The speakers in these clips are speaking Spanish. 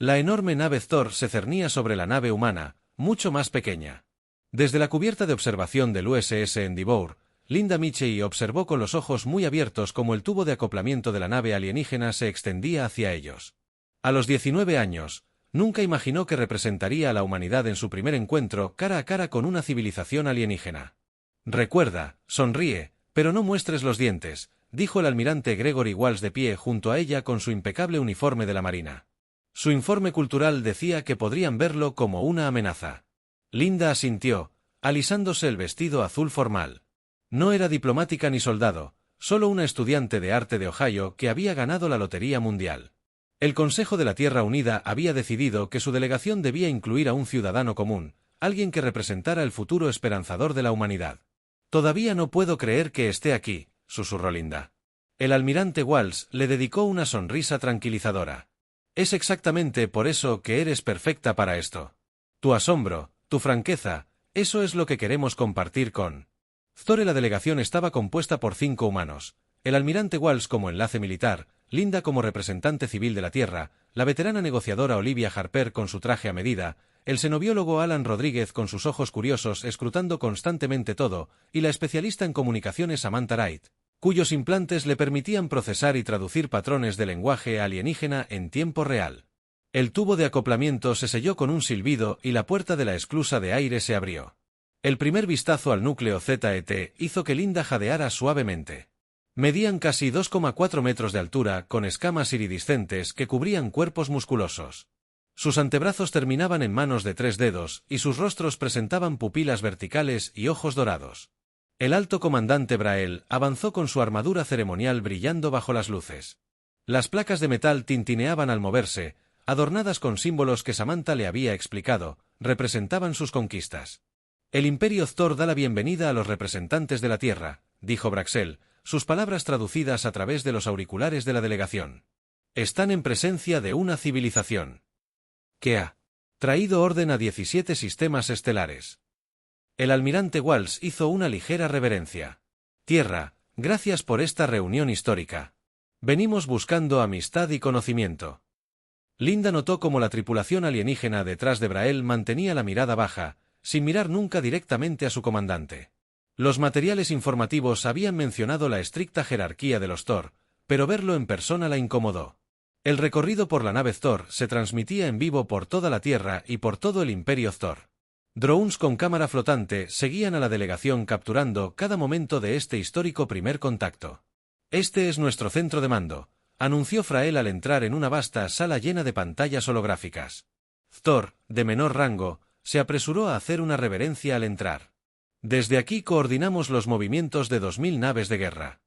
La enorme nave Thor se cernía sobre la nave humana, mucho más pequeña. Desde la cubierta de observación del USS Endeavour, Linda Mitchell observó con los ojos muy abiertos cómo el tubo de acoplamiento de la nave alienígena se extendía hacia ellos. A los 19 años, nunca imaginó que representaría a la humanidad en su primer encuentro cara a cara con una civilización alienígena. Recuerda, sonríe, pero no muestres los dientes, dijo el almirante Gregory Walsh de pie junto a ella con su impecable uniforme de la Marina. Su informe cultural decía que podrían verlo como una amenaza. Linda asintió, alisándose el vestido azul formal. No era diplomática ni soldado, solo una estudiante de arte de Ohio que había ganado la Lotería Mundial. El Consejo de la Tierra Unida había decidido que su delegación debía incluir a un ciudadano común, alguien que representara el futuro esperanzador de la humanidad. «Todavía no puedo creer que esté aquí», susurró Linda. El almirante Walsh le dedicó una sonrisa tranquilizadora. «Es exactamente por eso que eres perfecta para esto. Tu asombro, tu franqueza, eso es lo que queremos compartir con...» Thor. La delegación estaba compuesta por 5 humanos, el almirante Walsh como enlace militar, Linda como representante civil de la Tierra, la veterana negociadora Olivia Harper con su traje a medida, el xenobiólogo Alan Rodríguez con sus ojos curiosos escrutando constantemente todo, y la especialista en comunicaciones Samantha Wright, cuyos implantes le permitían procesar y traducir patrones de lenguaje alienígena en tiempo real. El tubo de acoplamiento se selló con un silbido y la puerta de la esclusa de aire se abrió. El primer vistazo al núcleo ZET hizo que Linda jadeara suavemente. Medían casi 2,4 metros de altura, con escamas iridiscentes que cubrían cuerpos musculosos. Sus antebrazos terminaban en manos de 3 dedos, y sus rostros presentaban pupilas verticales y ojos dorados. El alto comandante Brael avanzó con su armadura ceremonial brillando bajo las luces. Las placas de metal tintineaban al moverse, adornadas con símbolos que Samantha le había explicado, representaban sus conquistas. «El Imperio Thor da la bienvenida a los representantes de la Tierra», dijo Braxel, sus palabras traducidas a través de los auriculares de la delegación. «Están en presencia de una civilización que ha traído orden a 17 sistemas estelares». El almirante Walsh hizo una ligera reverencia. «Tierra, gracias por esta reunión histórica. Venimos buscando amistad y conocimiento». Linda notó cómo la tripulación alienígena detrás de Brael mantenía la mirada baja, sin mirar nunca directamente a su comandante. Los materiales informativos habían mencionado la estricta jerarquía de los Thor, pero verlo en persona la incomodó. El recorrido por la nave Thor se transmitía en vivo por toda la Tierra y por todo el Imperio Thor. Drones con cámara flotante seguían a la delegación capturando cada momento de este histórico primer contacto. «Este es nuestro centro de mando», anunció Frael al entrar en una vasta sala llena de pantallas holográficas. Thor, de menor rango, se apresuró a hacer una reverencia al entrar. «Desde aquí coordinamos los movimientos de 2000 naves de guerra».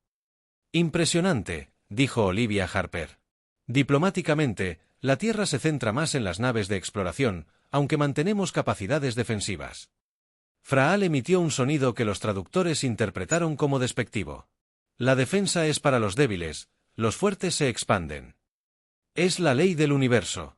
«Impresionante», dijo Olivia Harper. «Diplomáticamente, la Tierra se centra más en las naves de exploración, aunque mantenemos capacidades defensivas». Fraal emitió un sonido que los traductores interpretaron como despectivo. «La defensa es para los débiles, los fuertes se expanden. Es la ley del universo».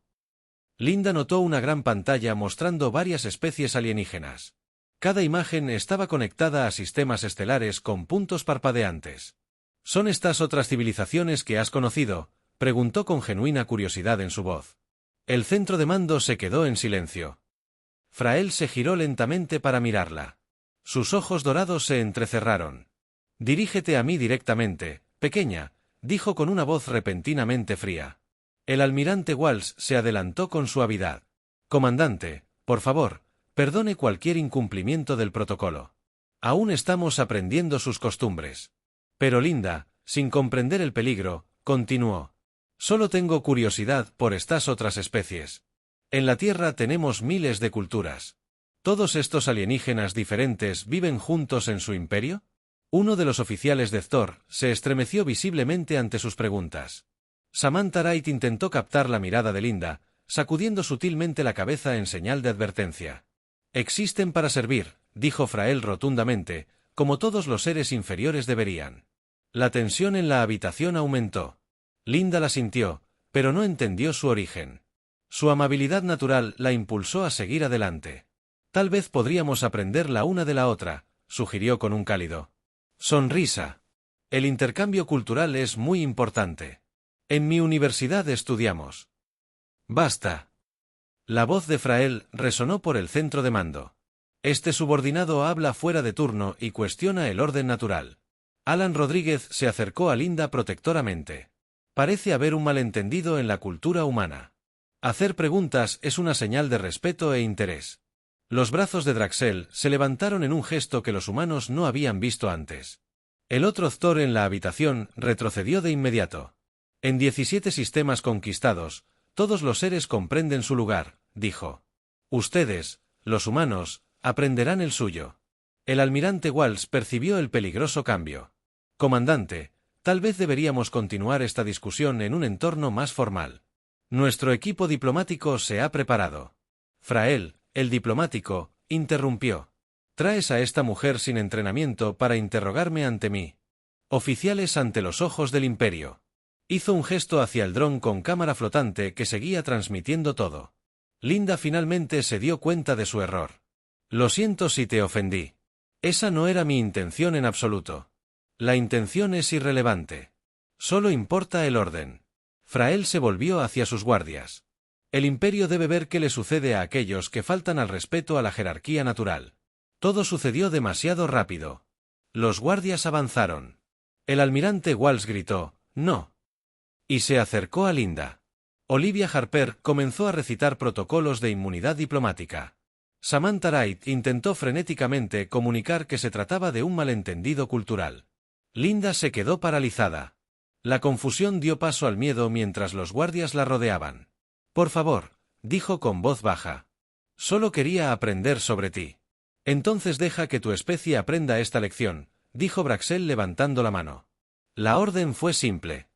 Linda notó una gran pantalla mostrando varias especies alienígenas. Cada imagen estaba conectada a sistemas estelares con puntos parpadeantes. «¿Son estas otras civilizaciones que has conocido?», preguntó con genuina curiosidad en su voz. El centro de mando se quedó en silencio. Frael se giró lentamente para mirarla. Sus ojos dorados se entrecerraron. «Dirígete a mí directamente, pequeña», dijo con una voz repentinamente fría. El almirante Walsh se adelantó con suavidad. «Comandante, por favor, perdone cualquier incumplimiento del protocolo. Aún estamos aprendiendo sus costumbres». Pero Linda, sin comprender el peligro, continuó. «Solo tengo curiosidad por estas otras especies. En la Tierra tenemos miles de culturas. ¿Todos estos alienígenas diferentes viven juntos en su imperio?». Uno de los oficiales de Thor se estremeció visiblemente ante sus preguntas. Samantha Wright intentó captar la mirada de Linda, sacudiendo sutilmente la cabeza en señal de advertencia. «Existen para servir», dijo Frael rotundamente, «como todos los seres inferiores deberían». La tensión en la habitación aumentó. Linda la sintió, pero no entendió su origen. Su amabilidad natural la impulsó a seguir adelante. «Tal vez podríamos aprender la una de la otra», sugirió con un cálido sonrisa. «El intercambio cultural es muy importante. En mi universidad estudiamos Basta. La voz de Frael resonó por el centro de mando. Este subordinado habla fuera de turno y cuestiona el orden natural. Alan Rodríguez se acercó a Linda protectoramente. Parece haber un malentendido en la cultura humana. Hacer preguntas es una señal de respeto e interés. Los brazos de Draxel se levantaron en un gesto que los humanos no habían visto antes. El otro Thor en la habitación retrocedió de inmediato. En 17 sistemas conquistados, todos los seres comprenden su lugar, dijo. Ustedes, los humanos, aprenderán el suyo. El almirante Walsh percibió el peligroso cambio. Comandante, tal vez deberíamos continuar esta discusión en un entorno más formal. Nuestro equipo diplomático se ha preparado. Frael, el diplomático, interrumpió. Traes a esta mujer sin entrenamiento para interrogarme ante mí. Oficiales ante los ojos del Imperio. Hizo un gesto hacia el dron con cámara flotante que seguía transmitiendo todo. Linda finalmente se dio cuenta de su error. Lo siento si te ofendí. Esa no era mi intención en absoluto. La intención es irrelevante. Solo importa el orden. Frael se volvió hacia sus guardias. El Imperio debe ver qué le sucede a aquellos que faltan al respeto a la jerarquía natural. Todo sucedió demasiado rápido. Los guardias avanzaron. El almirante Walsh gritó, «¡No!» y se acercó a Linda. Olivia Harper comenzó a recitar protocolos de inmunidad diplomática. Samantha Wright intentó frenéticamente comunicar que se trataba de un malentendido cultural. Linda se quedó paralizada. La confusión dio paso al miedo mientras los guardias la rodeaban. «Por favor», dijo con voz baja. «Solo quería aprender sobre ti». «Entonces deja que tu especie aprenda esta lección», dijo Braxel levantando la mano. La orden fue simple.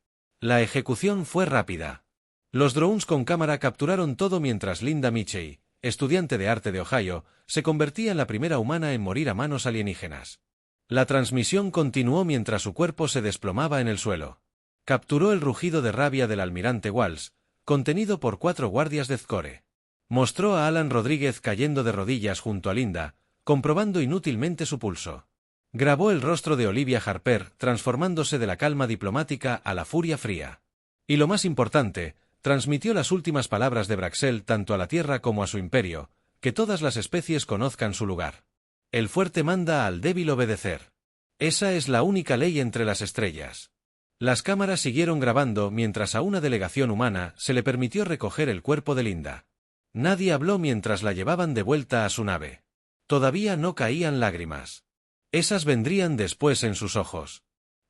La ejecución fue rápida. Los drones con cámara capturaron todo mientras Linda Mitchell, estudiante de arte de Ohio, se convertía en la primera humana en morir a manos alienígenas. La transmisión continuó mientras su cuerpo se desplomaba en el suelo. Capturó el rugido de rabia del almirante Walsh, contenido por 4 guardias de Zcore. Mostró a Alan Rodríguez cayendo de rodillas junto a Linda, comprobando inútilmente su pulso. Grabó el rostro de Olivia Harper, transformándose de la calma diplomática a la furia fría. Y lo más importante, transmitió las últimas palabras de Braxel tanto a la Tierra como a su imperio, que todas las especies conozcan su lugar. El fuerte manda al débil obedecer. Esa es la única ley entre las estrellas. Las cámaras siguieron grabando mientras a una delegación humana se le permitió recoger el cuerpo de Linda. Nadie habló mientras la llevaban de vuelta a su nave. Todavía no caían lágrimas. Esas vendrían después en sus ojos.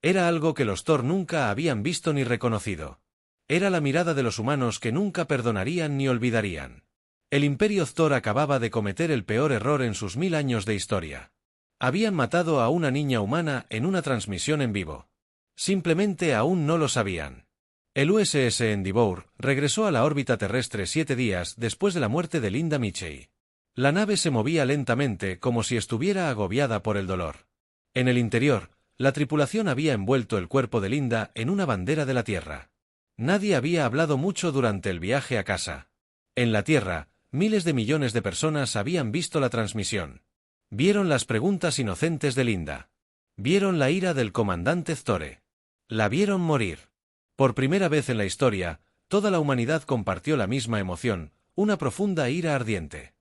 Era algo que los Thor nunca habían visto ni reconocido. Era la mirada de los humanos que nunca perdonarían ni olvidarían. El Imperio Thor acababa de cometer el peor error en sus 1000 años de historia. Habían matado a una niña humana en una transmisión en vivo. Simplemente aún no lo sabían. El USS Endeavour regresó a la órbita terrestre 7 días después de la muerte de Linda Mitchell. La nave se movía lentamente como si estuviera agobiada por el dolor. En el interior, la tripulación había envuelto el cuerpo de Linda en una bandera de la Tierra. Nadie había hablado mucho durante el viaje a casa. En la Tierra, miles de millones de personas habían visto la transmisión. Vieron las preguntas inocentes de Linda. Vieron la ira del comandante Ztore. La vieron morir. Por primera vez en la historia, toda la humanidad compartió la misma emoción, una profunda ira ardiente.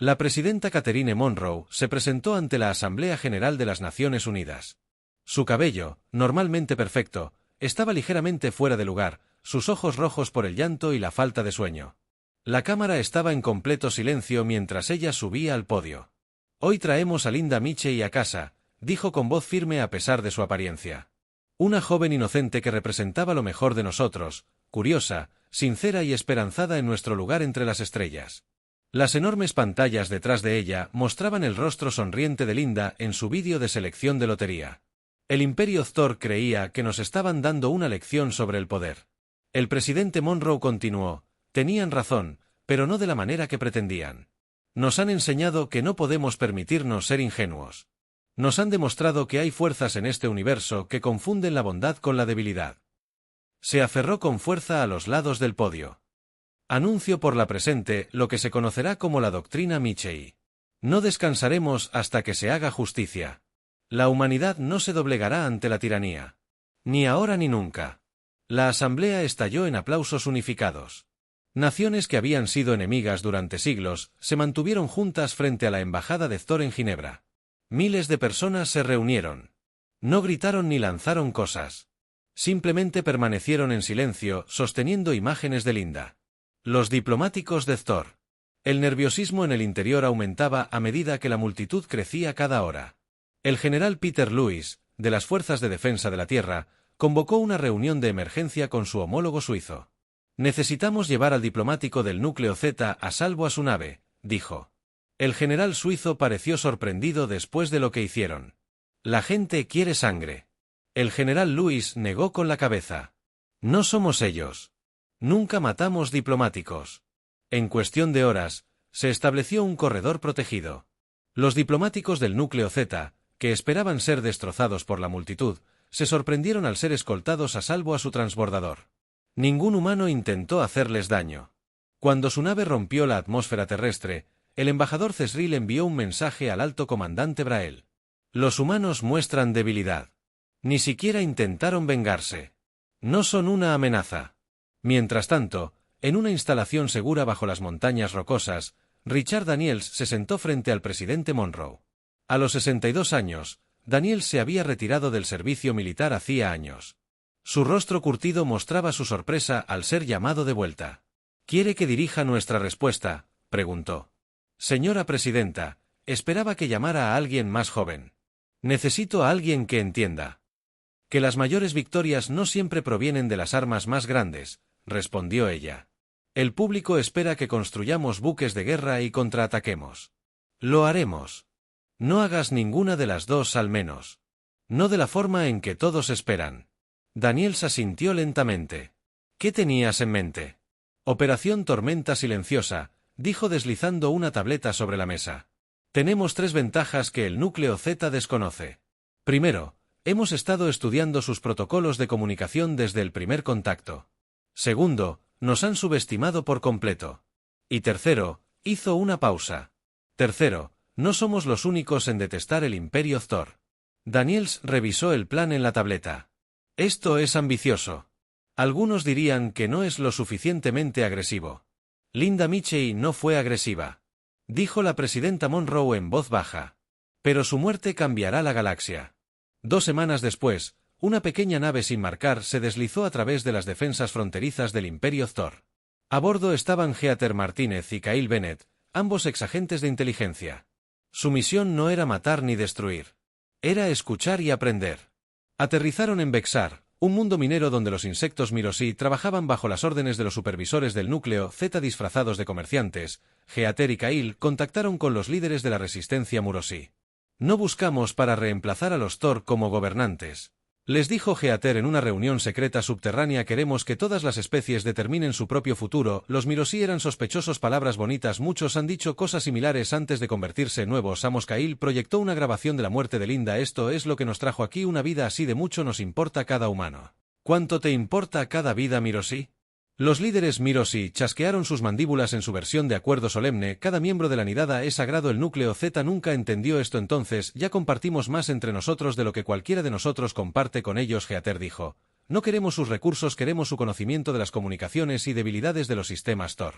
La presidenta Catherine Monroe se presentó ante la Asamblea General de las Naciones Unidas. Su cabello, normalmente perfecto, estaba ligeramente fuera de lugar, sus ojos rojos por el llanto y la falta de sueño. La cámara estaba en completo silencio mientras ella subía al podio. «Hoy traemos a Linda Mitchell a casa», dijo con voz firme a pesar de su apariencia. Una joven inocente que representaba lo mejor de nosotros, curiosa, sincera y esperanzada en nuestro lugar entre las estrellas. Las enormes pantallas detrás de ella mostraban el rostro sonriente de Linda en su vídeo de selección de lotería. El Imperio Thor creía que nos estaban dando una lección sobre el poder. El presidente Monroe continuó, tenían razón, pero no de la manera que pretendían. Nos han enseñado que no podemos permitirnos ser ingenuos. Nos han demostrado que hay fuerzas en este universo que confunden la bondad con la debilidad. Se aferró con fuerza a los lados del podio. Anuncio por la presente lo que se conocerá como la doctrina Mitchell. No descansaremos hasta que se haga justicia. La humanidad no se doblegará ante la tiranía. Ni ahora ni nunca. La asamblea estalló en aplausos unificados. Naciones que habían sido enemigas durante siglos se mantuvieron juntas frente a la embajada de Thor en Ginebra. Miles de personas se reunieron. No gritaron ni lanzaron cosas. Simplemente permanecieron en silencio, sosteniendo imágenes de Linda. Los diplomáticos de Thor. El nerviosismo en el interior aumentaba a medida que la multitud crecía cada hora. El general Peter Lewis, de las Fuerzas de Defensa de la Tierra, convocó una reunión de emergencia con su homólogo suizo. «Necesitamos llevar al diplomático del núcleo Z a salvo a su nave», dijo. El general suizo pareció sorprendido después de lo que hicieron. «La gente quiere sangre». El general Lewis negó con la cabeza. «No somos ellos. Nunca matamos diplomáticos». En cuestión de horas, se estableció un corredor protegido. Los diplomáticos del núcleo Z, que esperaban ser destrozados por la multitud, se sorprendieron al ser escoltados a salvo a su transbordador. Ningún humano intentó hacerles daño. Cuando su nave rompió la atmósfera terrestre, el embajador Cesril envió un mensaje al alto comandante Brael. «Los humanos muestran debilidad. Ni siquiera intentaron vengarse. No son una amenaza». Mientras tanto, en una instalación segura bajo las montañas rocosas, Richard Daniels se sentó frente al presidente Monroe. A los 62 años, Daniels se había retirado del servicio militar hacía años. Su rostro curtido mostraba su sorpresa al ser llamado de vuelta. «¿Quiere que dirija nuestra respuesta?», preguntó. «Señora presidenta, esperaba que llamara a alguien más joven. Necesito a alguien que entienda. Que las mayores victorias no siempre provienen de las armas más grandes», respondió ella. «El público espera que construyamos buques de guerra y contraataquemos. Lo haremos. No hagas ninguna de las dos al menos. No de la forma en que todos esperan». Daniels asintió lentamente. «¿Qué tenías en mente?». «Operación Tormenta Silenciosa», dijo deslizando una tableta sobre la mesa. «Tenemos 3 ventajas que el núcleo Z desconoce. Primero, hemos estado estudiando sus protocolos de comunicación desde el primer contacto. Segundo, nos han subestimado por completo. Y tercero», hizo una pausa. «Tercero, no somos los únicos en detestar el Imperio Thor». Daniels revisó el plan en la tableta. «Esto es ambicioso. Algunos dirían que no es lo suficientemente agresivo». «Linda Mitchell no fue agresiva», dijo la presidenta Monroe en voz baja. «Pero su muerte cambiará la galaxia». 2 semanas después, una pequeña nave sin marcar se deslizó a través de las defensas fronterizas del Imperio Thor. A bordo estaban Heather Martínez y Kyle Bennett, ambos exagentes de inteligencia. Su misión no era matar ni destruir. Era escuchar y aprender. Aterrizaron en Bexar, un mundo minero donde los insectos Mirosí trabajaban bajo las órdenes de los supervisores del núcleo Z disfrazados de comerciantes. Heather y Kyle contactaron con los líderes de la resistencia Murosí. «No buscamos para reemplazar a los Thor como gobernantes», les dijo Heather en una reunión secreta subterránea. «Queremos que todas las especies determinen su propio futuro». Los Mirosí eran sospechosos. Palabras bonitas. Muchos han dicho cosas similares antes de convertirse en nuevos amos. Kyle proyectó una grabación de la muerte de Linda. «Esto es lo que nos trajo aquí, una vida así de mucho nos importa cada humano». «¿Cuánto te importa cada vida, Mirosí?». Los líderes Mirosí chasquearon sus mandíbulas en su versión de acuerdo solemne. «Cada miembro de la nidada es sagrado». El núcleo Z nunca entendió esto. «Entonces, ya compartimos más entre nosotros de lo que cualquiera de nosotros comparte con ellos», Heather dijo. «No queremos sus recursos, queremos su conocimiento de las comunicaciones y debilidades de los sistemas Thor».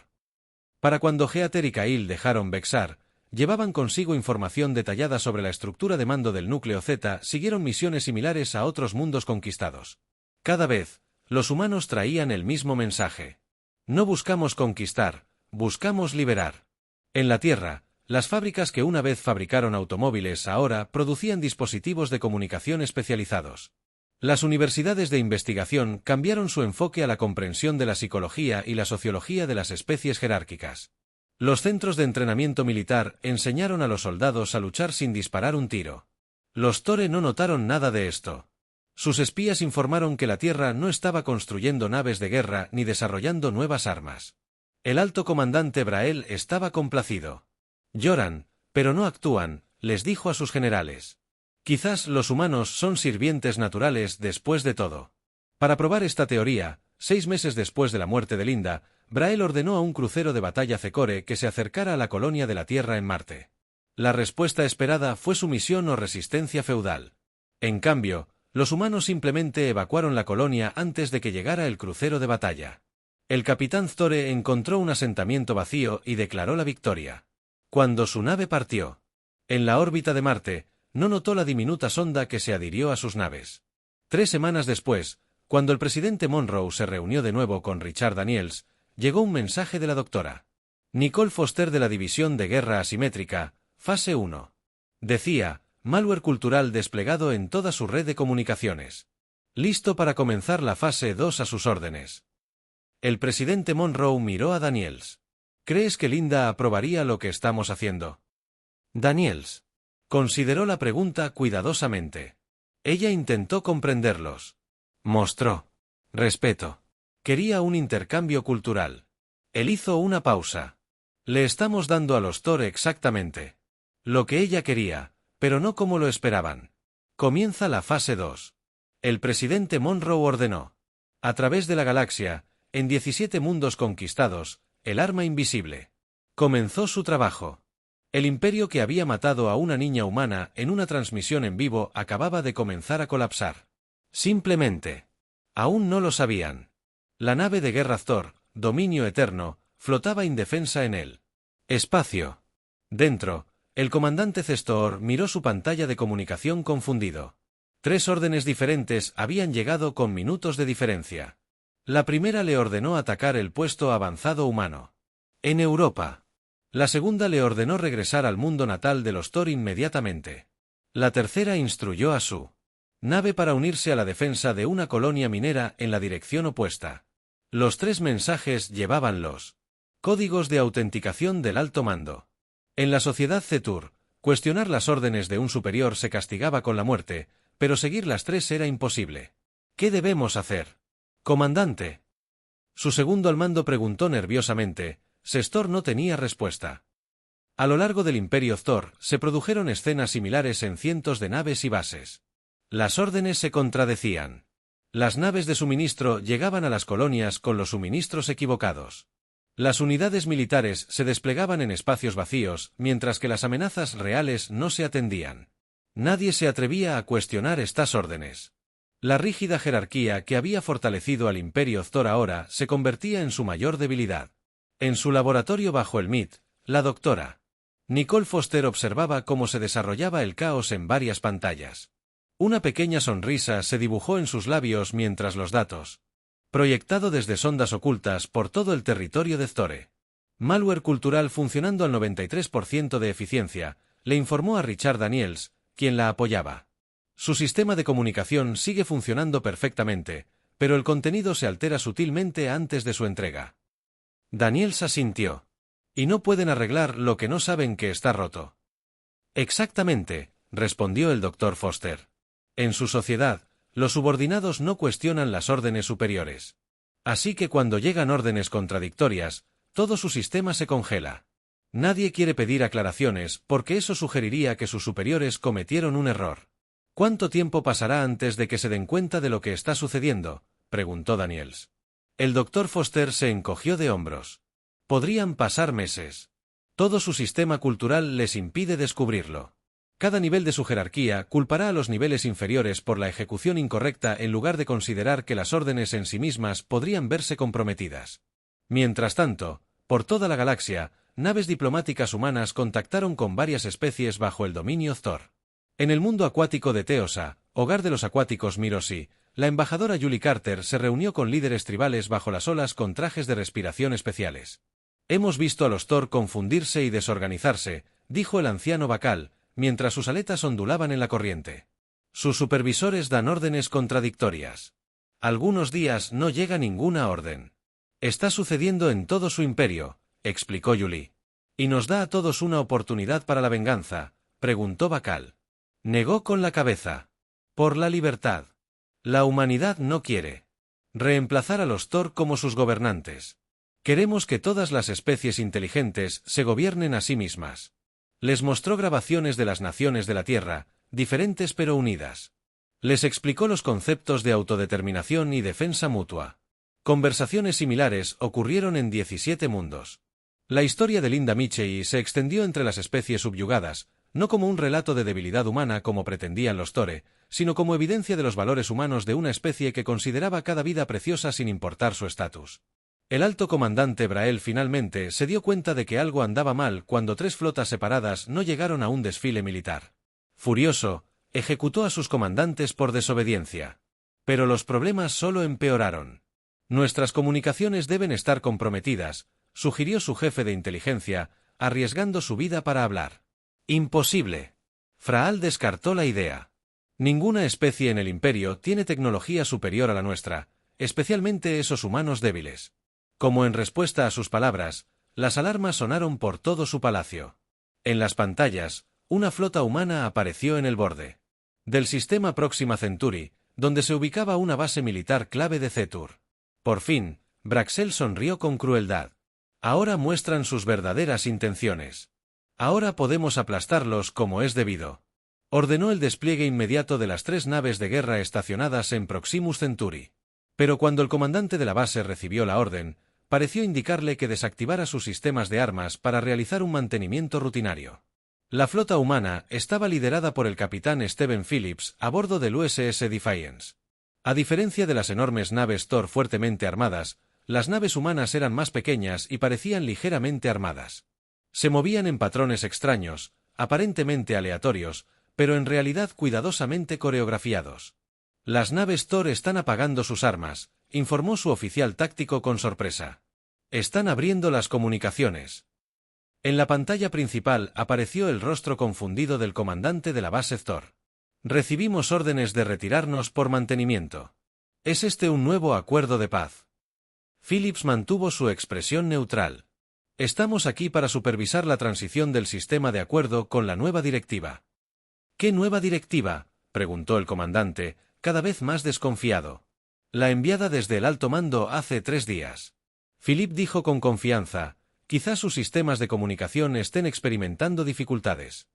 Para cuando Heather y Kyle dejaron Bexar, llevaban consigo información detallada sobre la estructura de mando del núcleo Z. Siguieron misiones similares a otros mundos conquistados. Cada vez, los humanos traían el mismo mensaje. «No buscamos conquistar, buscamos liberar». En la Tierra, las fábricas que una vez fabricaron automóviles ahora producían dispositivos de comunicación especializados. Las universidades de investigación cambiaron su enfoque a la comprensión de la psicología y la sociología de las especies jerárquicas. Los centros de entrenamiento militar enseñaron a los soldados a luchar sin disparar un tiro. Los Tore no notaron nada de esto. Sus espías informaron que la Tierra no estaba construyendo naves de guerra ni desarrollando nuevas armas. El alto comandante Brael estaba complacido. «Lloran, pero no actúan», les dijo a sus generales. «Quizás los humanos son sirvientes naturales después de todo». Para probar esta teoría, 6 meses después de la muerte de Linda, Brael ordenó a un crucero de batalla Core que se acercara a la colonia de la Tierra en Marte. La respuesta esperada fue sumisión o resistencia feudal. En cambio, los humanos simplemente evacuaron la colonia antes de que llegara el crucero de batalla. El capitán Thore encontró un asentamiento vacío y declaró la victoria. Cuando su nave partió, en la órbita de Marte, no notó la diminuta sonda que se adhirió a sus naves. 3 semanas después, cuando el presidente Monroe se reunió de nuevo con Richard Daniels, llegó un mensaje de la doctora Nicole Foster de la División de Guerra Asimétrica, Fase 1. Decía, malware cultural desplegado en toda su red de comunicaciones. Listo para comenzar la fase 2 a sus órdenes. El presidente Monroe miró a Daniels. ¿Crees que Linda aprobaría lo que estamos haciendo? Daniels consideró la pregunta cuidadosamente. Ella intentó comprenderlos. Mostró respeto. Quería un intercambio cultural. Él hizo una pausa. Le estamos dando a los Thor exactamente lo que ella quería, pero no como lo esperaban. Comienza la fase 2. El presidente Monroe ordenó. A través de la galaxia, en 17 mundos conquistados, el arma invisible comenzó su trabajo. El imperio que había matado a una niña humana en una transmisión en vivo acababa de comenzar a colapsar. Simplemente. Aún no lo sabían. La nave de guerra Thor, Dominio Eterno, flotaba indefensa en el espacio. Dentro, el comandante Cestor miró su pantalla de comunicación confundido. 3 órdenes diferentes habían llegado con minutos de diferencia. La primera le ordenó atacar el puesto avanzado humano en Europa. La segunda le ordenó regresar al mundo natal de los Thor inmediatamente. La tercera instruyó a su nave para unirse a la defensa de una colonia minera en la dirección opuesta. Los 3 mensajes llevaban los códigos de autenticación del alto mando. En la sociedad Cetur, cuestionar las órdenes de un superior se castigaba con la muerte, pero seguir las 3 era imposible. ¿Qué debemos hacer, comandante? Su segundo al mando preguntó nerviosamente. Cestor no tenía respuesta. A lo largo del Imperio Thor se produjeron escenas similares en cientos de naves y bases. Las órdenes se contradecían. Las naves de suministro llegaban a las colonias con los suministros equivocados. Las unidades militares se desplegaban en espacios vacíos, mientras que las amenazas reales no se atendían. Nadie se atrevía a cuestionar estas órdenes. La rígida jerarquía que había fortalecido al Imperio Thor ahora se convertía en su mayor debilidad. En su laboratorio bajo el MIT, la doctora Nicole Foster observaba cómo se desarrollaba el caos en varias pantallas. Una pequeña sonrisa se dibujó en sus labios mientras los datos, proyectado desde sondas ocultas por todo el territorio de Thore, malware cultural funcionando al 93% de eficiencia, le informó a Richard Daniels, quien la apoyaba. Su sistema de comunicación sigue funcionando perfectamente, pero el contenido se altera sutilmente antes de su entrega. Daniels asintió. Y no pueden arreglar lo que no saben que está roto. Exactamente, respondió el Dr. Foster. En su sociedad, los subordinados no cuestionan las órdenes superiores. Así que cuando llegan órdenes contradictorias, todo su sistema se congela. Nadie quiere pedir aclaraciones porque eso sugeriría que sus superiores cometieron un error. ¿Cuánto tiempo pasará antes de que se den cuenta de lo que está sucediendo?, preguntó Daniels. El Dr. Foster se encogió de hombros. Podrían pasar meses. Todo su sistema cultural les impide descubrirlo. Cada nivel de su jerarquía culpará a los niveles inferiores por la ejecución incorrecta en lugar de considerar que las órdenes en sí mismas podrían verse comprometidas. Mientras tanto, por toda la galaxia, naves diplomáticas humanas contactaron con varias especies bajo el dominio Thor. En el mundo acuático de Teosa, hogar de los acuáticos Mirosi, la embajadora Julie Carter se reunió con líderes tribales bajo las olas con trajes de respiración especiales. Hemos visto a los Thor confundirse y desorganizarse, dijo el anciano Bacal, mientras sus aletas ondulaban en la corriente. Sus supervisores dan órdenes contradictorias. Algunos días no llega ninguna orden. Está sucediendo en todo su imperio, explicó Julie. ¿Y nos da a todos una oportunidad para la venganza?, preguntó Bacal. Negó con la cabeza. Por la libertad. La humanidad no quiere reemplazar a los Thor como sus gobernantes. Queremos que todas las especies inteligentes se gobiernen a sí mismas. Les mostró grabaciones de las naciones de la Tierra, diferentes pero unidas. Les explicó los conceptos de autodeterminación y defensa mutua. Conversaciones similares ocurrieron en 17 mundos. La historia de Linda Michei se extendió entre las especies subyugadas, no como un relato de debilidad humana como pretendían los Tore, sino como evidencia de los valores humanos de una especie que consideraba cada vida preciosa sin importar su estatus. El alto comandante Brael finalmente se dio cuenta de que algo andaba mal cuando 3 flotas separadas no llegaron a un desfile militar. Furioso, ejecutó a sus comandantes por desobediencia. Pero los problemas solo empeoraron. Nuestras comunicaciones deben estar comprometidas, sugirió su jefe de inteligencia, arriesgando su vida para hablar. Imposible. Fraal descartó la idea. Ninguna especie en el imperio tiene tecnología superior a la nuestra, especialmente esos humanos débiles. Como en respuesta a sus palabras, las alarmas sonaron por todo su palacio. En las pantallas, una flota humana apareció en el borde del sistema Próxima Centauri, donde se ubicaba una base militar clave de Cetur. Por fin, Braxel sonrió con crueldad. Ahora muestran sus verdaderas intenciones. Ahora podemos aplastarlos como es debido. Ordenó el despliegue inmediato de las 3 naves de guerra estacionadas en Proximus Centauri. Pero cuando el comandante de la base recibió la orden, pareció indicarle que desactivara sus sistemas de armas para realizar un mantenimiento rutinario. La flota humana estaba liderada por el capitán Stephen Phillips a bordo del USS Defiance. A diferencia de las enormes naves Thor fuertemente armadas, las naves humanas eran más pequeñas y parecían ligeramente armadas. Se movían en patrones extraños, aparentemente aleatorios, pero en realidad cuidadosamente coreografiados. Las naves Thor están apagando sus armas, informó su oficial táctico con sorpresa. Están abriendo las comunicaciones. En la pantalla principal apareció el rostro confundido del comandante de la base Thor. Recibimos órdenes de retirarnos por mantenimiento. ¿Es este un nuevo acuerdo de paz? Phillips mantuvo su expresión neutral. Estamos aquí para supervisar la transición del sistema de acuerdo con la nueva directiva. ¿Qué nueva directiva?, preguntó el comandante, cada vez más desconfiado. La enviada desde el alto mando hace 3 días. Philip dijo con confianza, quizás sus sistemas de comunicación estén experimentando dificultades.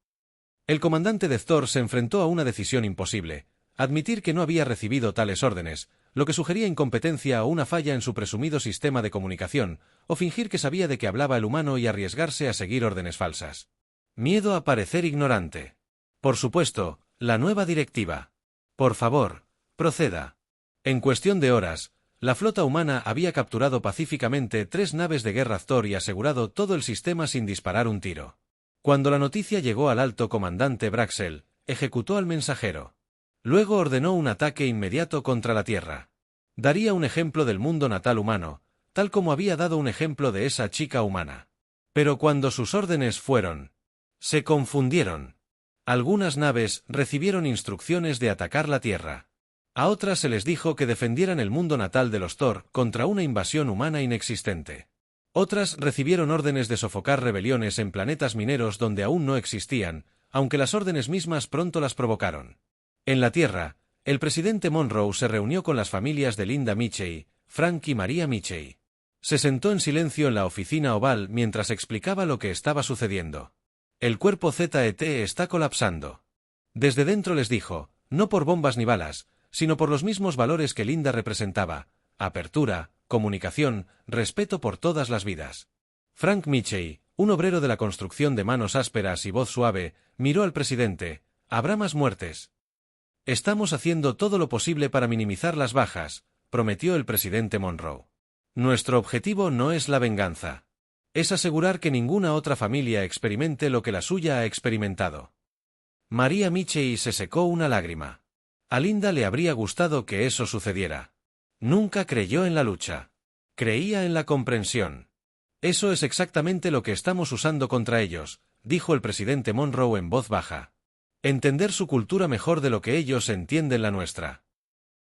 El comandante de Thor se enfrentó a una decisión imposible, admitir que no había recibido tales órdenes, lo que sugería incompetencia o una falla en su presumido sistema de comunicación, o fingir que sabía de qué hablaba el humano y arriesgarse a seguir órdenes falsas. Miedo a parecer ignorante. Por supuesto, la nueva directiva. Por favor, proceda. En cuestión de horas, la flota humana había capturado pacíficamente 3 naves de guerra Thor y asegurado todo el sistema sin disparar un tiro. Cuando la noticia llegó al alto comandante Braxel, ejecutó al mensajero. Luego ordenó un ataque inmediato contra la Tierra. Daría un ejemplo del mundo natal humano, tal como había dado un ejemplo de esa chica humana. Pero cuando sus órdenes se confundieron. Algunas naves recibieron instrucciones de atacar la Tierra. A otras se les dijo que defendieran el mundo natal de los Thor contra una invasión humana inexistente. Otras recibieron órdenes de sofocar rebeliones en planetas mineros donde aún no existían, aunque las órdenes mismas pronto las provocaron. En la Tierra, el presidente Monroe se reunió con las familias de Linda Mitchell, Frank y María Mitchell. Se sentó en silencio en la oficina oval mientras explicaba lo que estaba sucediendo. El cuerpo ZET está colapsando. Desde dentro les dijo, no por bombas ni balas, sino por los mismos valores que Linda representaba: apertura, comunicación, respeto por todas las vidas. Frank Mitchell, un obrero de la construcción de manos ásperas y voz suave, miró al presidente. ¿Habrá más muertes? Estamos haciendo todo lo posible para minimizar las bajas, prometió el presidente Monroe. Nuestro objetivo no es la venganza. Es asegurar que ninguna otra familia experimente lo que la suya ha experimentado. María Mitchell se secó una lágrima. A Linda le habría gustado que eso sucediera. Nunca creyó en la lucha. Creía en la comprensión. Eso es exactamente lo que estamos usando contra ellos, dijo el presidente Monroe en voz baja. Entender su cultura mejor de lo que ellos entienden la nuestra.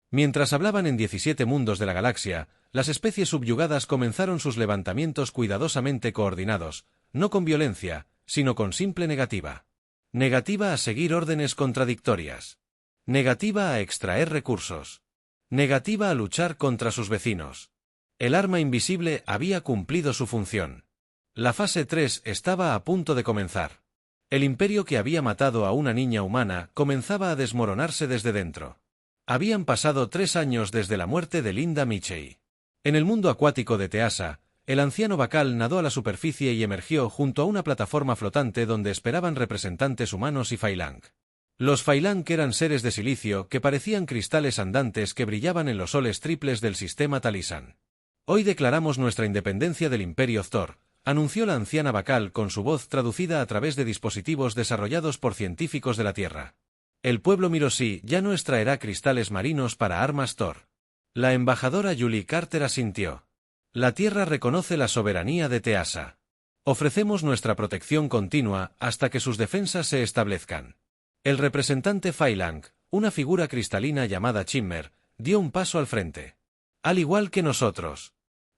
Mientras hablaban en 17 mundos de la galaxia, las especies subyugadas comenzaron sus levantamientos cuidadosamente coordinados, no con violencia, sino con simple negativa. Negativa a seguir órdenes contradictorias. Negativa a extraer recursos. Negativa a luchar contra sus vecinos. El arma invisible había cumplido su función. La fase 3 estaba a punto de comenzar. El imperio que había matado a una niña humana comenzaba a desmoronarse desde dentro. Habían pasado 3 años desde la muerte de Linda Mitchell. En el mundo acuático de Teasa, el anciano Bacal nadó a la superficie y emergió junto a una plataforma flotante donde esperaban representantes humanos y Failang. Los Failang eran seres de silicio que parecían cristales andantes que brillaban en los soles triples del sistema Talisan. Hoy declaramos nuestra independencia del Imperio Thor, anunció la anciana Bakal con su voz traducida a través de dispositivos desarrollados por científicos de la Tierra. El pueblo Mirosi ya no extraerá cristales marinos para armas Thor. La embajadora Julie Carter asintió. La Tierra reconoce la soberanía de Teasa. Ofrecemos nuestra protección continua hasta que sus defensas se establezcan. El representante Failang, una figura cristalina llamada Chimmer, dio un paso al frente. Al igual que nosotros.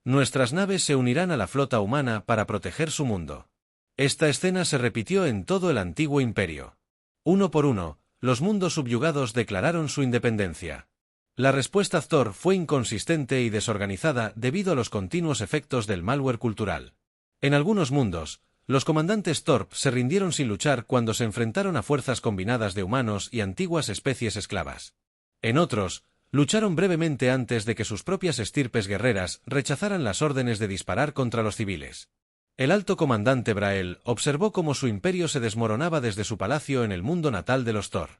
Nuestras naves se unirán a la flota humana para proteger su mundo. Esta escena se repitió en todo el antiguo imperio. Uno por uno, los mundos subyugados declararon su independencia. La respuesta Thor fue inconsistente y desorganizada debido a los continuos efectos del malware cultural. En algunos mundos, los comandantes Thor se rindieron sin luchar cuando se enfrentaron a fuerzas combinadas de humanos y antiguas especies esclavas. En otros, lucharon brevemente antes de que sus propias estirpes guerreras rechazaran las órdenes de disparar contra los civiles. El alto comandante Brael observó cómo su imperio se desmoronaba desde su palacio en el mundo natal de los Thor.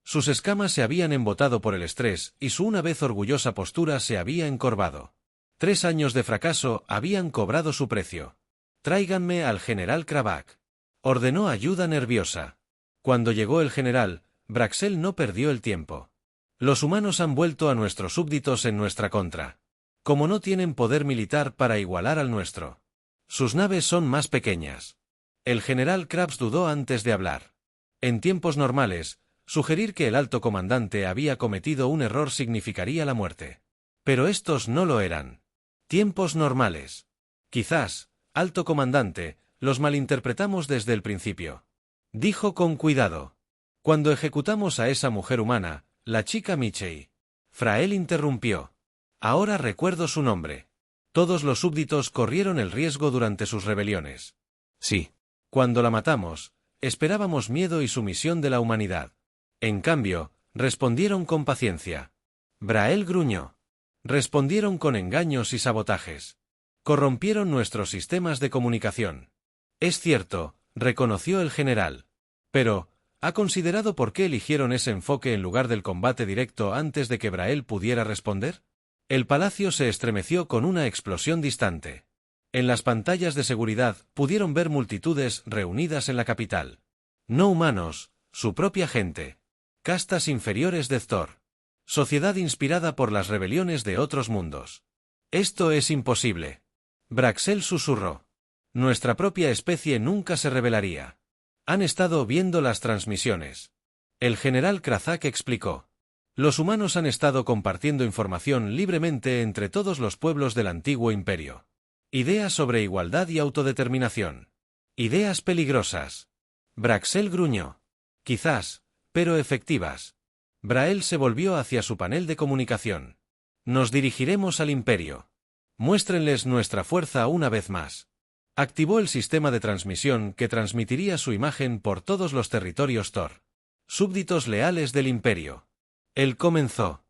Sus escamas se habían embotado por el estrés y su una vez orgullosa postura se había encorvado. 3 años de fracaso habían cobrado su precio. «Tráiganme al general Kravak», ordenó ayuda nerviosa. Cuando llegó el general, Braxel no perdió el tiempo. «Los humanos han vuelto a nuestros súbditos en nuestra contra. Como no tienen poder militar para igualar al nuestro. Sus naves son más pequeñas». El general Krabs dudó antes de hablar. En tiempos normales, sugerir que el alto comandante había cometido un error significaría la muerte. Pero estos no lo eran. Tiempos normales. Quizás, alto comandante, los malinterpretamos desde el principio. Dijo con cuidado. Cuando ejecutamos a esa mujer humana, la chica Michei. Frael interrumpió. Ahora recuerdo su nombre. Todos los súbditos corrieron el riesgo durante sus rebeliones. Sí. Cuando la matamos, esperábamos miedo y sumisión de la humanidad. En cambio, respondieron con paciencia. Brael gruñó. Respondieron con engaños y sabotajes. Corrompieron nuestros sistemas de comunicación. Es cierto, reconoció el general. Pero, ¿ha considerado por qué eligieron ese enfoque en lugar del combate directo antes de que Brael pudiera responder? El palacio se estremeció con una explosión distante. En las pantallas de seguridad pudieron ver multitudes reunidas en la capital. No humanos, su propia gente. Castas inferiores de Thor. Sociedad inspirada por las rebeliones de otros mundos. Esto es imposible. Braxel susurró. Nuestra propia especie nunca se rebelaría. Han estado viendo las transmisiones. El general Krazak explicó. Los humanos han estado compartiendo información libremente entre todos los pueblos del antiguo imperio. Ideas sobre igualdad y autodeterminación. Ideas peligrosas. Braxel gruñó. Quizás, pero efectivas. Brael se volvió hacia su panel de comunicación. Nos dirigiremos al imperio. Muéstrenles nuestra fuerza una vez más. Activó el sistema de transmisión que transmitiría su imagen por todos los territorios Thor. Súbditos leales del imperio. Él comenzó.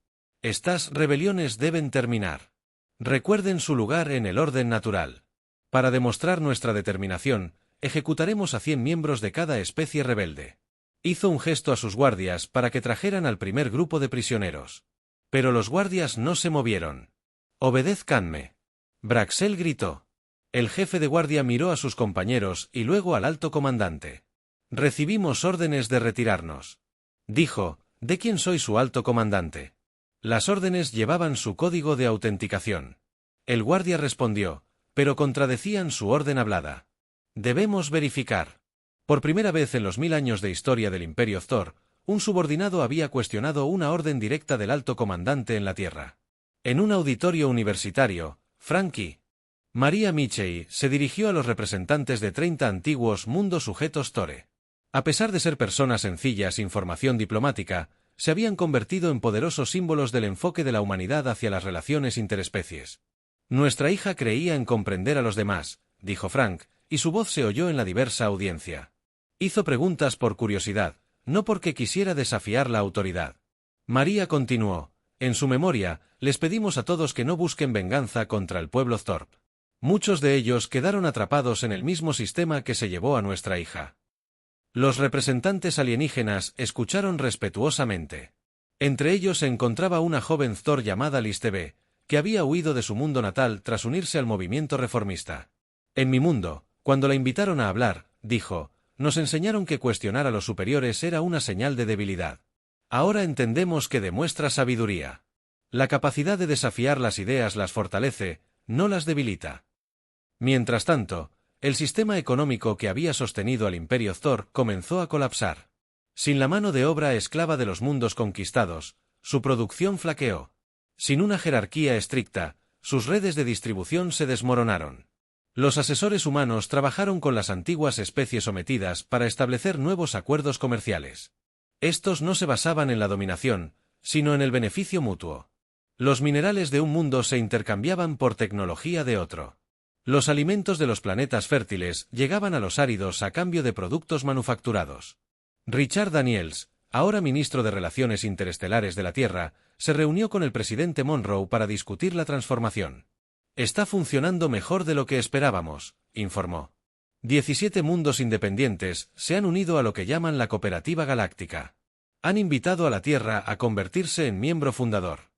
Estas rebeliones deben terminar. Recuerden su lugar en el orden natural. Para demostrar nuestra determinación, ejecutaremos a 100 miembros de cada especie rebelde. Hizo un gesto a sus guardias para que trajeran al primer grupo de prisioneros. Pero los guardias no se movieron. «Obedézcanme». Braxel gritó. El jefe de guardia miró a sus compañeros y luego al alto comandante. «Recibimos órdenes de retirarnos». Dijo, «¿De quién soy su alto comandante?» Las órdenes llevaban su código de autenticación. El guardia respondió, pero contradecían su orden hablada. «Debemos verificar». Por primera vez en los 1000 años de historia del Imperio Thor, un subordinado había cuestionado una orden directa del alto comandante en la Tierra. En un auditorio universitario, Frankie María Michei se dirigió a los representantes de 30 antiguos mundos sujetos Tore. A pesar de ser personas sencillas sin formación diplomática, se habían convertido en poderosos símbolos del enfoque de la humanidad hacia las relaciones interespecies. «Nuestra hija creía en comprender a los demás», dijo Frank, y su voz se oyó en la diversa audiencia. Hizo preguntas por curiosidad, no porque quisiera desafiar la autoridad. María continuó, «En su memoria, les pedimos a todos que no busquen venganza contra el pueblo Thorp. Muchos de ellos quedaron atrapados en el mismo sistema que se llevó a nuestra hija». Los representantes alienígenas escucharon respetuosamente. Entre ellos se encontraba una joven Thor llamada Listebe, que había huido de su mundo natal tras unirse al movimiento reformista. En mi mundo, cuando la invitaron a hablar, dijo, nos enseñaron que cuestionar a los superiores era una señal de debilidad. Ahora entendemos que demuestra sabiduría. La capacidad de desafiar las ideas las fortalece, no las debilita. Mientras tanto, el sistema económico que había sostenido al Imperio Thor comenzó a colapsar. Sin la mano de obra esclava de los mundos conquistados, su producción flaqueó. Sin una jerarquía estricta, sus redes de distribución se desmoronaron. Los asesores humanos trabajaron con las antiguas especies sometidas para establecer nuevos acuerdos comerciales. Estos no se basaban en la dominación, sino en el beneficio mutuo. Los minerales de un mundo se intercambiaban por tecnología de otro. Los alimentos de los planetas fértiles llegaban a los áridos a cambio de productos manufacturados. Richard Daniels, ahora ministro de Relaciones Interestelares de la Tierra, se reunió con el presidente Monroe para discutir la transformación. Está funcionando mejor de lo que esperábamos, informó. 17 mundos independientes se han unido a lo que llaman la Cooperativa Galáctica. Han invitado a la Tierra a convertirse en miembro fundador.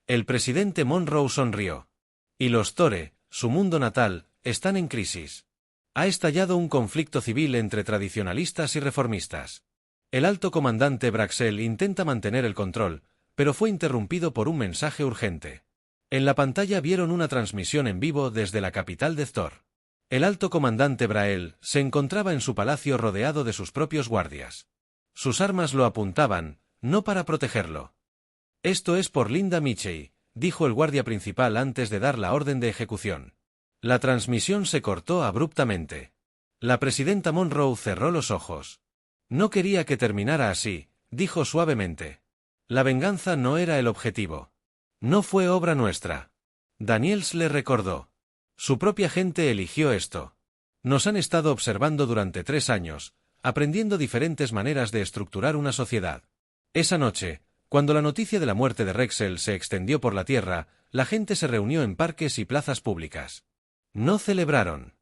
El presidente Monroe sonrió. Y los Tore, su mundo natal, están en crisis. Ha estallado un conflicto civil entre tradicionalistas y reformistas. El alto comandante Braxel intenta mantener el control, pero fue interrumpido por un mensaje urgente. En la pantalla vieron una transmisión en vivo desde la capital de Thor. El alto comandante Brael se encontraba en su palacio rodeado de sus propios guardias. Sus armas lo apuntaban, no para protegerlo. Esto es por Linda Mitchell, dijo el guardia principal antes de dar la orden de ejecución. La transmisión se cortó abruptamente. La presidenta Monroe cerró los ojos. No quería que terminara así, dijo suavemente. La venganza no era el objetivo. No fue obra nuestra. Daniels le recordó. Su propia gente eligió esto. Nos han estado observando durante 3 años, aprendiendo diferentes maneras de estructurar una sociedad. Esa noche, cuando la noticia de la muerte de Rexel se extendió por la Tierra, la gente se reunió en parques y plazas públicas. No celebraron.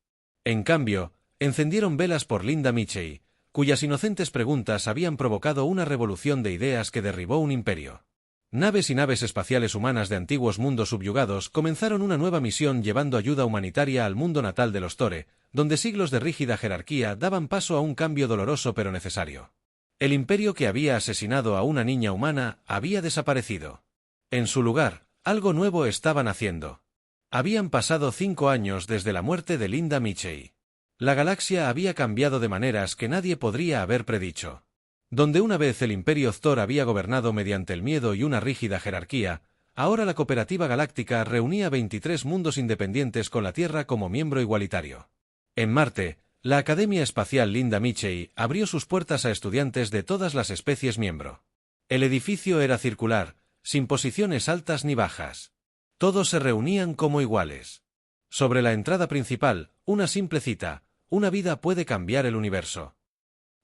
En cambio, encendieron velas por Linda Mitchell, cuyas inocentes preguntas habían provocado una revolución de ideas que derribó un imperio. Naves y naves espaciales humanas de antiguos mundos subyugados comenzaron una nueva misión llevando ayuda humanitaria al mundo natal de los Tore, donde siglos de rígida jerarquía daban paso a un cambio doloroso pero necesario. El imperio que había asesinado a una niña humana había desaparecido. En su lugar, algo nuevo estaban haciendo. Habían pasado 5 años desde la muerte de Linda Mitchell. La galaxia había cambiado de maneras que nadie podría haber predicho. Donde una vez el Imperio Thor había gobernado mediante el miedo y una rígida jerarquía, ahora la Cooperativa Galáctica reunía 23 mundos independientes con la Tierra como miembro igualitario. En Marte, la Academia Espacial Linda Mitchell abrió sus puertas a estudiantes de todas las especies miembro. El edificio era circular, sin posiciones altas ni bajas. Todos se reunían como iguales. Sobre la entrada principal, una simple cita: una vida puede cambiar el universo.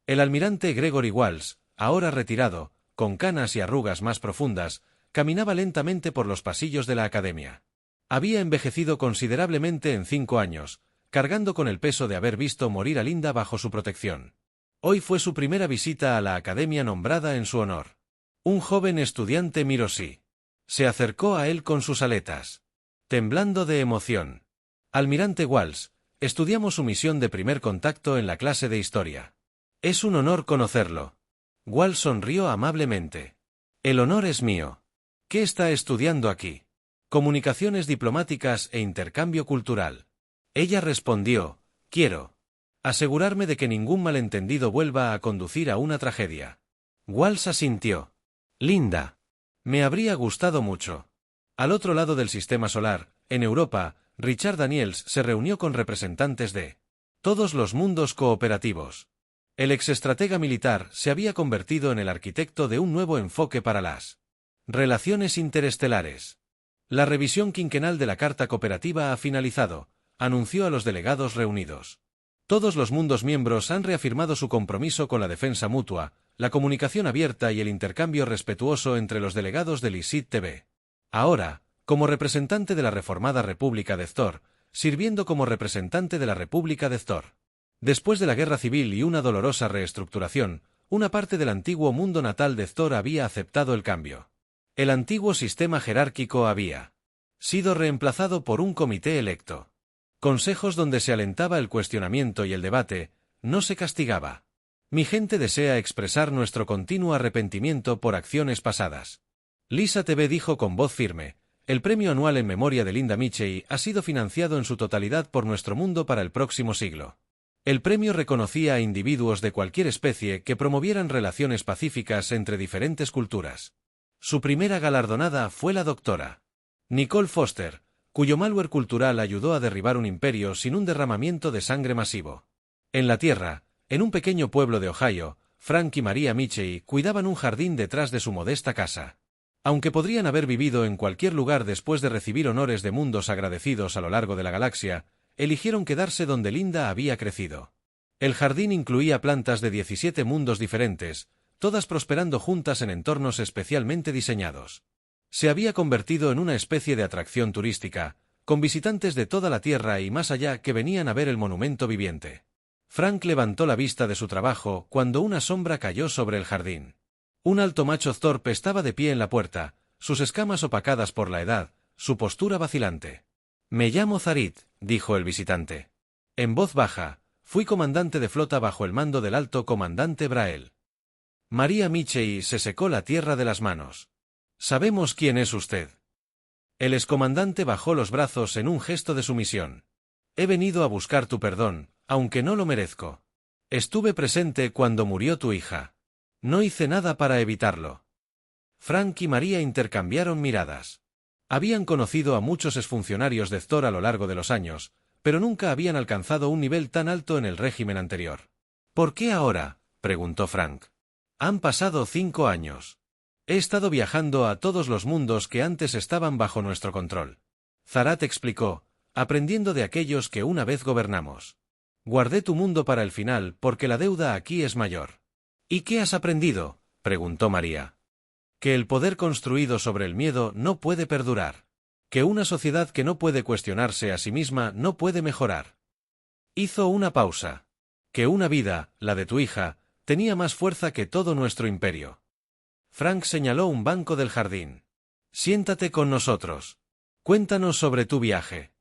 El almirante Gregory Walsh, ahora retirado, con canas y arrugas más profundas, caminaba lentamente por los pasillos de la academia. Había envejecido considerablemente en 5 años, cargando con el peso de haber visto morir a Linda bajo su protección. Hoy fue su primera visita a la academia nombrada en su honor. Un joven estudiante miró sí. Se acercó a él con sus aletas, temblando de emoción. Almirante Walsh, estudiamos su misión de primer contacto en la clase de historia. Es un honor conocerlo. Walsh sonrió amablemente. El honor es mío. ¿Qué está estudiando aquí? Comunicaciones diplomáticas e intercambio cultural. Ella respondió, quiero asegurarme de que ningún malentendido vuelva a conducir a una tragedia. Walsh asintió. Linda. Me habría gustado mucho. Al otro lado del sistema solar, en Europa, Richard Daniels se reunió con representantes de todos los mundos cooperativos. El exestratega militar se había convertido en el arquitecto de un nuevo enfoque para las relaciones interestelares. La revisión quinquenal de la Carta Cooperativa ha finalizado, anunció a los delegados reunidos. Todos los mundos miembros han reafirmado su compromiso con la defensa mutua, la comunicación abierta y el intercambio respetuoso entre los delegados del ISID TV. Ahora, como representante de la reformada República de Thor, sirviendo como representante de la República de Thor. Después de la guerra civil y una dolorosa reestructuración, una parte del antiguo mundo natal de Thor había aceptado el cambio. El antiguo sistema jerárquico había Sido reemplazado por un comité electo. Consejos donde se alentaba el cuestionamiento y el debate, no se castigaba. Mi gente desea expresar nuestro continuo arrepentimiento por acciones pasadas. Lisa TV dijo con voz firme, el premio anual en memoria de Linda Michei ha sido financiado en su totalidad por Nuestro Mundo para el próximo siglo. El premio reconocía a individuos de cualquier especie que promovieran relaciones pacíficas entre diferentes culturas. Su primera galardonada fue la doctora Nicole Foster, cuyo malware cultural ayudó a derribar un imperio sin un derramamiento de sangre masivo. En la Tierra, en un pequeño pueblo de Ohio, Frank y Maria Michei cuidaban un jardín detrás de su modesta casa. Aunque podrían haber vivido en cualquier lugar después de recibir honores de mundos agradecidos a lo largo de la galaxia, eligieron quedarse donde Linda había crecido. El jardín incluía plantas de 17 mundos diferentes, todas prosperando juntas en entornos especialmente diseñados. Se había convertido en una especie de atracción turística, con visitantes de toda la Tierra y más allá que venían a ver el monumento viviente. Frank levantó la vista de su trabajo cuando una sombra cayó sobre el jardín. Un alto macho torpe estaba de pie en la puerta, sus escamas opacadas por la edad, su postura vacilante. «Me llamo Zarit», dijo el visitante. En voz baja, «Fui comandante de flota bajo el mando del alto comandante Brael». Maria Michei se secó la tierra de las manos. «Sabemos quién es usted». El excomandante bajó los brazos en un gesto de sumisión. «He venido a buscar tu perdón, aunque no lo merezco. Estuve presente cuando murió tu hija. No hice nada para evitarlo». Frank y Maria intercambiaron miradas. Habían conocido a muchos exfuncionarios de Thor a lo largo de los años, pero nunca habían alcanzado un nivel tan alto en el régimen anterior. «¿Por qué ahora?», preguntó Frank. «Han pasado 5 años. He estado viajando a todos los mundos que antes estaban bajo nuestro control». Zarat explicó, «aprendiendo de aquellos que una vez gobernamos. Guardé tu mundo para el final porque la deuda aquí es mayor». «¿Y qué has aprendido?», preguntó Maria. «Que el poder construido sobre el miedo no puede perdurar. Que una sociedad que no puede cuestionarse a sí misma no puede mejorar». Hizo una pausa. «Que una vida, la de tu hija, tenía más fuerza que todo nuestro imperio». Frank señaló un banco del jardín. «Siéntate con nosotros. Cuéntanos sobre tu viaje».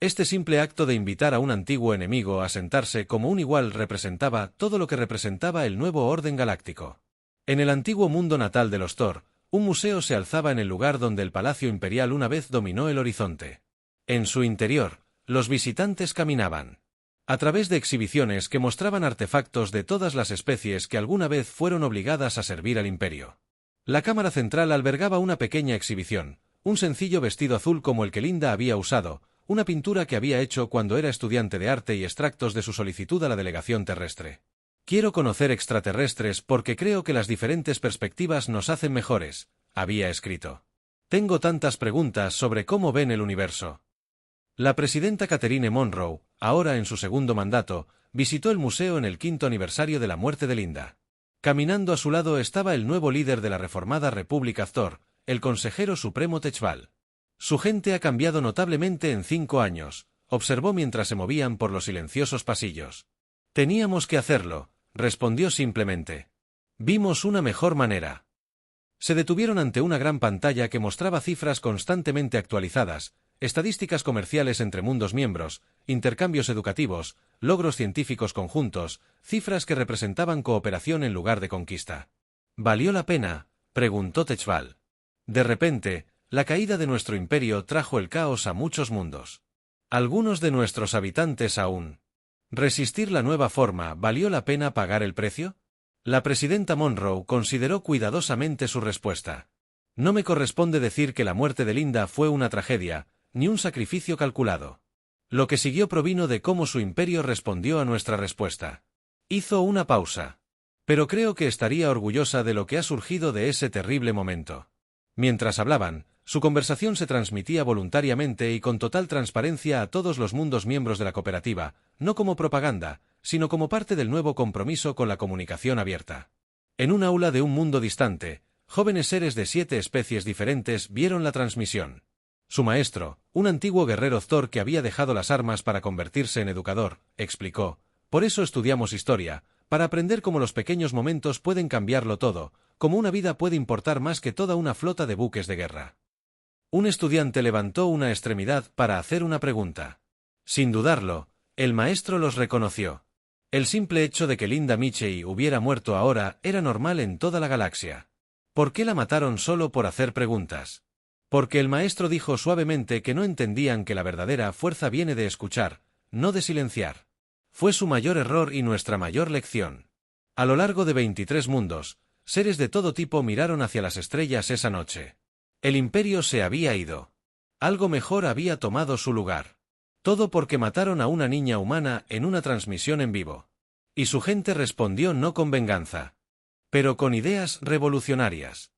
Este simple acto de invitar a un antiguo enemigo a sentarse como un igual representaba todo lo que representaba el nuevo orden galáctico. En el antiguo mundo natal de los Thor, un museo se alzaba en el lugar donde el palacio imperial una vez dominó el horizonte. En su interior, los visitantes caminaban a través de exhibiciones que mostraban artefactos de todas las especies que alguna vez fueron obligadas a servir al imperio. La cámara central albergaba una pequeña exhibición, un sencillo vestido azul como el que Linda había usado, una pintura que había hecho cuando era estudiante de arte y extractos de su solicitud a la delegación terrestre. «Quiero conocer extraterrestres porque creo que las diferentes perspectivas nos hacen mejores», había escrito. «Tengo tantas preguntas sobre cómo ven el universo». La presidenta Catherine Monroe, ahora en su segundo mandato, visitó el museo en el 5º aniversario de la muerte de Linda. Caminando a su lado estaba el nuevo líder de la reformada República Thor, el consejero supremo Techval. «Su gente ha cambiado notablemente en 5 años», observó mientras se movían por los silenciosos pasillos. «Teníamos que hacerlo», respondió simplemente. «Vimos una mejor manera». Se detuvieron ante una gran pantalla que mostraba cifras constantemente actualizadas, estadísticas comerciales entre mundos miembros, intercambios educativos, logros científicos conjuntos, cifras que representaban cooperación en lugar de conquista. «¿Valió la pena?», preguntó Techval. «De repente, la caída de nuestro imperio trajo el caos a muchos mundos. Algunos de nuestros habitantes aún. ¿Resistir la nueva forma valió la pena pagar el precio?». La presidenta Monroe consideró cuidadosamente su respuesta. «No me corresponde decir que la muerte de Linda fue una tragedia, ni un sacrificio calculado. Lo que siguió provino de cómo su imperio respondió a nuestra respuesta». Hizo una pausa. «Pero creo que estaría orgullosa de lo que ha surgido de ese terrible momento». Mientras hablaban, su conversación se transmitía voluntariamente y con total transparencia a todos los mundos miembros de la cooperativa, no como propaganda, sino como parte del nuevo compromiso con la comunicación abierta. En un aula de un mundo distante, jóvenes seres de 7 especies diferentes vieron la transmisión. Su maestro, un antiguo guerrero Thor que había dejado las armas para convertirse en educador, explicó: «Por eso estudiamos historia, para aprender cómo los pequeños momentos pueden cambiarlo todo, cómo una vida puede importar más que toda una flota de buques de guerra». Un estudiante levantó una extremidad para hacer una pregunta. Sin dudarlo, el maestro los reconoció. El simple hecho de que Linda Michie hubiera muerto ahora era normal en toda la galaxia. ¿Por qué la mataron solo por hacer preguntas? Porque el maestro dijo suavemente que no entendían que la verdadera fuerza viene de escuchar, no de silenciar. Fue su mayor error y nuestra mayor lección. A lo largo de 23 mundos, seres de todo tipo miraron hacia las estrellas esa noche. El imperio se había ido. Algo mejor había tomado su lugar. Todo porque mataron a una niña humana en una transmisión en vivo. Y su gente respondió no con venganza, pero con ideas revolucionarias.